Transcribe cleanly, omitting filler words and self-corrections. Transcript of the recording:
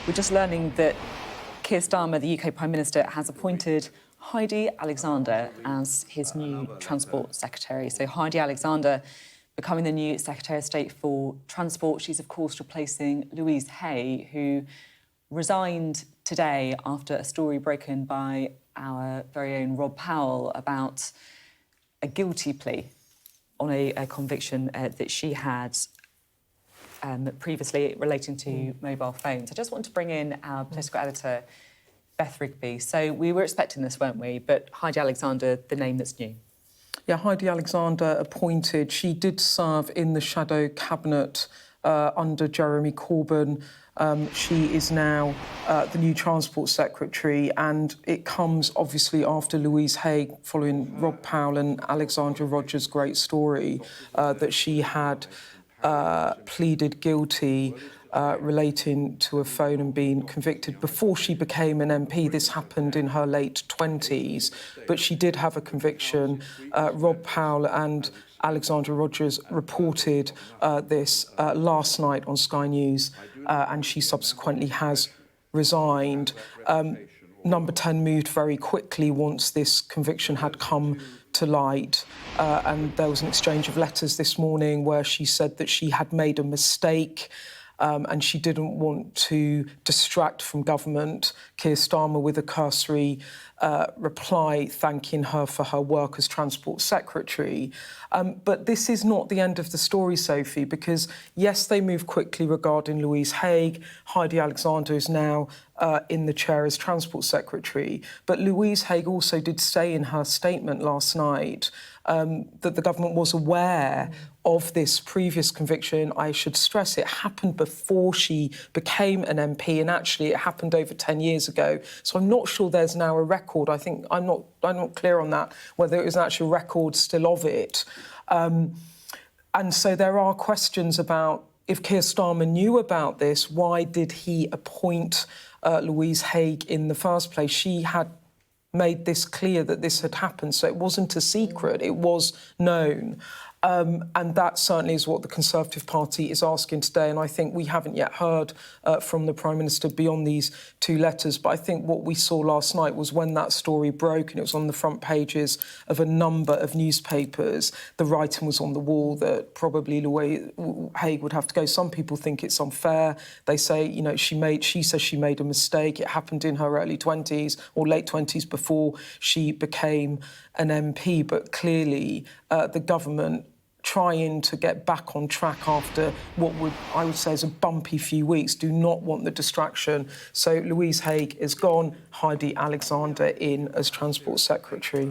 We're just learning that Keir Starmer, the UK Prime Minister, has appointed Heidi Alexander as his new Transport Secretary. So Heidi Alexander becoming the new Secretary of State for Transport. She's, of course, replacing Louise Haigh, who resigned today after a story broken by our very own Rob Powell about a guilty plea on a conviction that she had previously relating to mobile phones. I just want to bring in our political editor, Beth Rigby. So we were expecting this, weren't we? But Heidi Alexander, the name that's new. Yeah, Heidi Alexander appointed. She did serve in the shadow cabinet under Jeremy Corbyn. She is now the new Transport Secretary, and it comes obviously after Louise Haigh, following Rob Powell and Alexandra Rogers' great story that she had pleaded guilty relating to a phone and being convicted before she became an MP. This happened in her late 20s, but she did have a conviction. Rob Powell and Alexandra Rogers reported this last night on Sky News, and she subsequently has resigned. Number 10 moved very quickly once this conviction had come to light, and there was an exchange of letters this morning where she said that she had made a mistake and she didn't want to distract from government. Keir Starmer with a cursory reply thanking her for her work as Transport Secretary. But this is not the end of the story, Sophie, because, yes, they move quickly regarding Louise Haigh. Heidi Alexander is now in the chair as Transport Secretary. But Louise Haigh also did say in her statement last night that the government was aware of this previous conviction. I should stress it happened before she became an MP, and actually it happened over 10 years ago. So I'm not sure there's now a record. I think I'm not clear on that, whether it was an actual record still of it. And so there are questions about if Keir Starmer knew about this, why did he appoint Louise Haigh in the first place? She had made this clear that this had happened, so it wasn't a secret, it was known. And that certainly is what the Conservative Party is asking today, and I think we haven't yet heard from the Prime Minister beyond these two letters. But I think what we saw last night was when that story broke, and it was on the front pages of a number of newspapers, the writing was on the wall that probably Louise Haigh would have to go. Some people think it's unfair. They say, you know, she says she made a mistake. It happened in her early 20s or late 20s before she became an MP. But clearly the government trying to get back on track after what I would say is a bumpy few weeks, do not want the distraction. So Louise Haigh is gone, Heidi Alexander in as Transport Secretary.